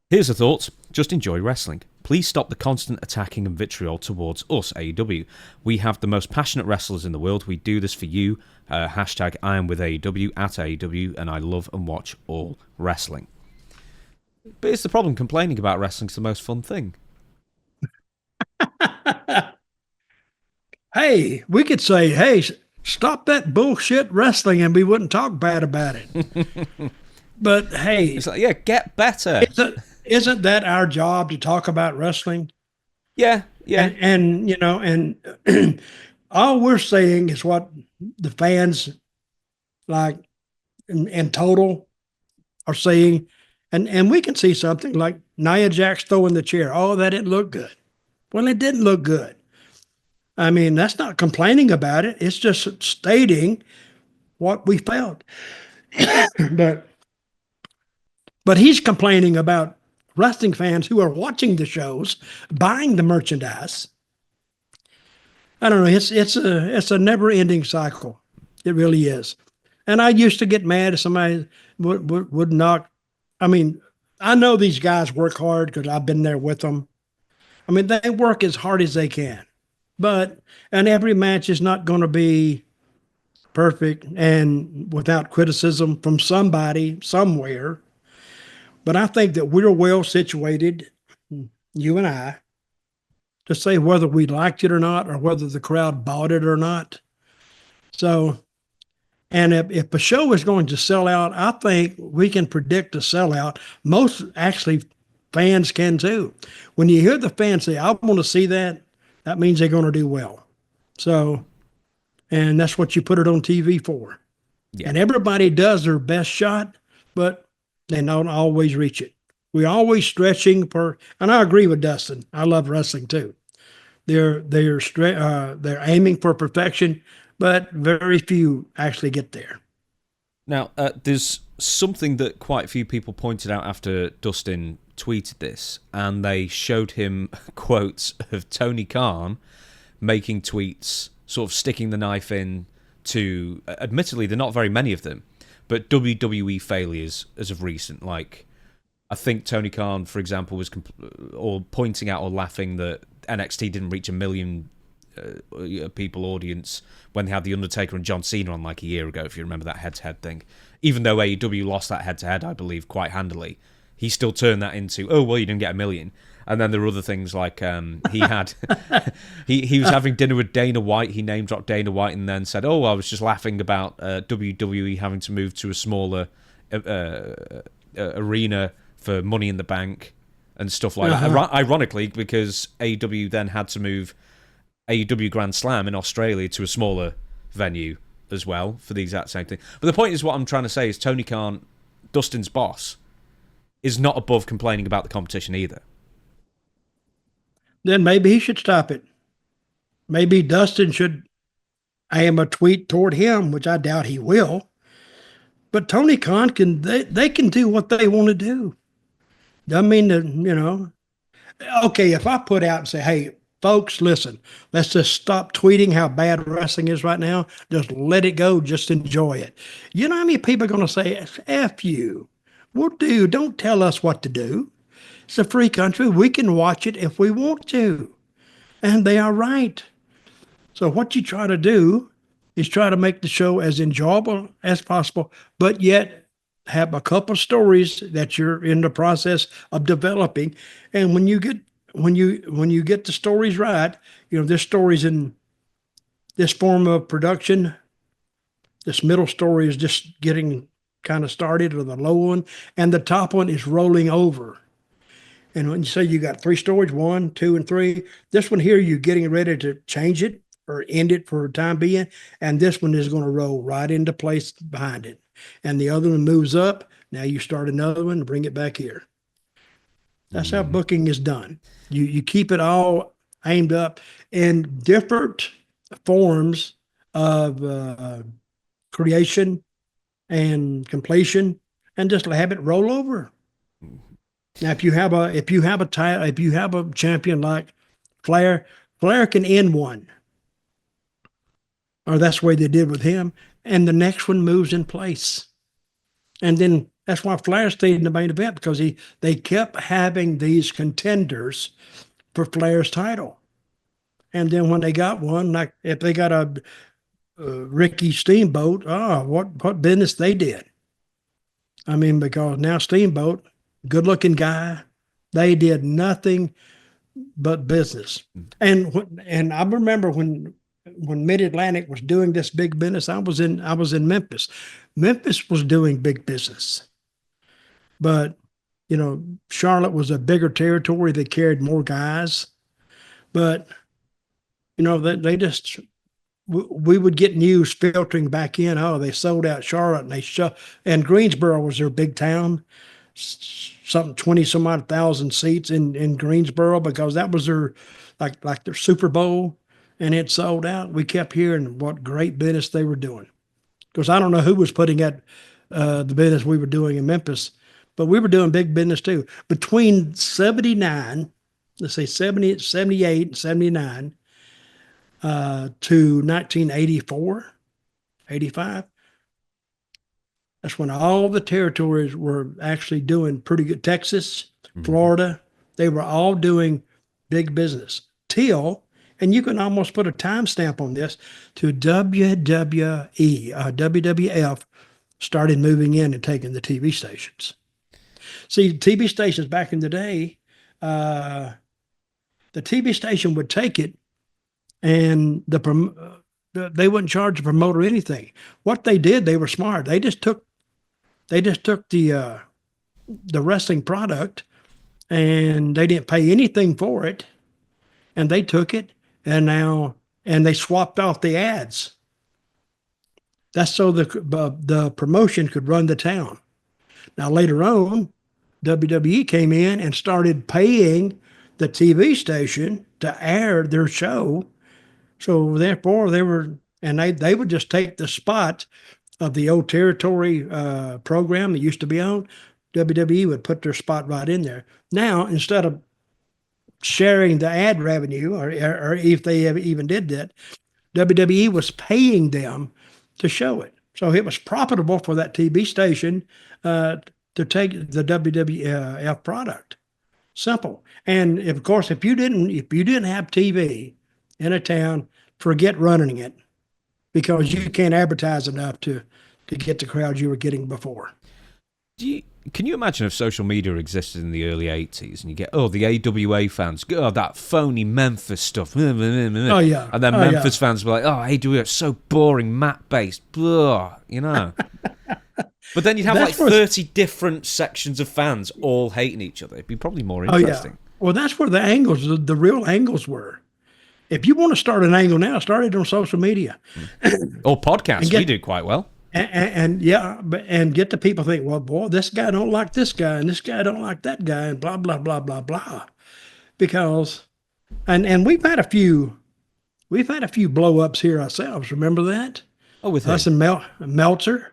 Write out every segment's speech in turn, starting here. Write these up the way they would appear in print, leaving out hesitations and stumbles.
Here's a thought. Just enjoy wrestling. Please stop the constant attacking and vitriol towards us, AEW. We have the most passionate wrestlers in the world. We do this for you. Hashtag I am with AEW, at AEW, and I love and watch all wrestling. But it's the problem. Complaining about wrestling's the most fun thing. Hey, we could say, hey, stop that bullshit wrestling and we wouldn't talk bad about it. But hey, it's like, yeah, get better. Isn't that our job to talk about wrestling? Yeah, yeah. And you know, and all we're saying is what the fans like in total are saying. And we can see something like Nia Jax throwing the chair. Oh, that didn't look good. Well, it didn't look good. I mean, that's not complaining about it. It's just stating what we felt. but he's complaining about wrestling fans who are watching the shows, buying the merchandise. I don't know. It's a never ending cycle. It really is. And I used to get mad if somebody would knock. I mean, I know these guys work hard because I've been there with them. I mean, they work as hard as they can. And every match is not going to be perfect and without criticism from somebody somewhere. But I think that we're well situated, you and I, to say whether we liked it or not, or whether the crowd bought it or not. So, and if a show is going to sell out, I think we can predict a sellout. Most actually fans can too. When you hear the fans say, I want to see that, that means they're going to do well. So, and that's what you put it on TV for. Yeah. And everybody does their best shot, but they don't always reach it. We're always stretching for, and I agree with Dustin. I love wrestling too. They're aiming for perfection, but very few actually get there. Now, there's something that quite a few people pointed out after Dustin tweeted this, and they showed him quotes of Tony Khan making tweets, sort of sticking the knife in to, admittedly, there are not very many of them, but WWE failures as of recent. Like, I think Tony Khan, for example, was or pointing out or laughing that NXT didn't reach 1 million people audience when they had The Undertaker and John Cena on like a year ago, if you remember that head-to-head thing. Even though AEW lost that head-to-head, I believe, quite handily, he still turned that into, oh, well, you didn't get 1 million. And then there were other things like he had he was having dinner with Dana White. He name dropped Dana White and then said, "Oh, I was just laughing about WWE having to move to a smaller arena for Money in the Bank and stuff like that." Ironically, because AEW then had to move AEW Grand Slam in Australia to a smaller venue as well for the exact same thing. But the point is, what I'm trying to say is Tony Khan, Dustin's boss, is not above complaining about the competition either. Then maybe he should stop it. Maybe Dustin should aim a tweet toward him, which I doubt he will. But Tony Khan they can do what they want to do. I mean, okay, if I put out and say, hey, folks, listen, let's just stop tweeting how bad wrestling is right now. Just let it go. Just enjoy it. You know how many people are going to say, F you? Well, dude, don't tell us what to do. It's a free country. We can watch it if we want to. And they are right. So what you try to do is try to make the show as enjoyable as possible, but yet have a couple of stories that you're in the process of developing. And when you get the stories right, there's stories in this form of production. This middle story is just getting kind of started, or the low one, and the top one is rolling over. And when you say you got 3 stories, 1, 2, and 3, this one here, you're getting ready to change it or end it for a time being. And this one is going to roll right into place behind it. And the other one moves up. Now you start another one and bring it back here. That's how booking is done. You keep it all aimed up in different forms of creation and completion, and just have it roll over. Now, if you have a champion like Flair can end one, or that's the way they did with him, and the next one moves in place, and then That's why Flair stayed in the main event, because they kept having these contenders for Flair's title. And then when they got one, like if they got a Ricky Steamboat, what business they did. I mean, because now Steamboat, good looking guy, they did nothing but business. And I remember when Mid Atlantic was doing this big business, I was in Memphis. Memphis was doing big business, but Charlotte was a bigger territory. They carried more guys, but they just, we would get news filtering back in. Oh, they sold out Charlotte, and Greensboro was their big town, something 20 some odd thousand seats in Greensboro, because that was their like their Super Bowl, and it sold out. We kept hearing what great business they were doing, because I don't know who was putting at the business we were doing in Memphis, but we were doing big business too. Between 79, let's say 70, 78, and 79, to 1984, 85. That's when all the territories were actually doing pretty good. Texas, Florida, they were all doing big business till, and you can almost put a timestamp on this, to WWE, WWF started moving in and taking the TV stations. See, TV stations back in the day, the TV station would take it, and they wouldn't charge the promoter anything. What they did, they were smart. They just took the wrestling product, and they didn't pay anything for it, and they took it, and they swapped off the ads. That's so the promotion could run the town. Now later on, WWE came in and started paying the TV station to air their show. So therefore they would just take the spot of the old territory program that used to be on. WWE would put their spot right in there. Now, instead of sharing the ad revenue, or if they even did that, WWE was paying them to show it. So it was profitable for that TV station to take the WWF product. Simple. And of course, if you didn't have TV in a town, forget running it, because you can't advertise enough to get the crowd you were getting before. Can you imagine if social media existed in the early 80s and you get, the AWA fans, that phony Memphis stuff. Oh, yeah. And then Memphis fans were like, AWA, it's so boring, map-based, blah, But then you'd have 30 different sections of fans all hating each other. It'd be probably more interesting. Yeah. Well, that's where the real angles were. If you want to start an angle now, start it on social media. Or podcasts. We do quite well. And get the people think, well, boy, this guy don't like this guy, and this guy don't like that guy, and blah, blah, blah, blah, blah. Because, and we've had a few blow ups here ourselves. Remember that? Oh, with us and Meltzer.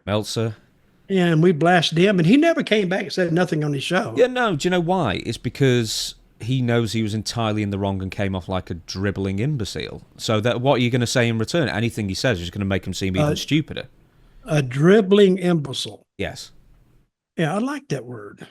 Yeah, and we blasted him, and he never came back and said nothing on his show. Yeah, no. Do you know why? It's because he knows he was entirely in the wrong and came off like a dribbling imbecile. So that what are you going to say in return? Anything he says is going to make him seem even stupider. A dribbling imbecile. Yes. Yeah, I like that word.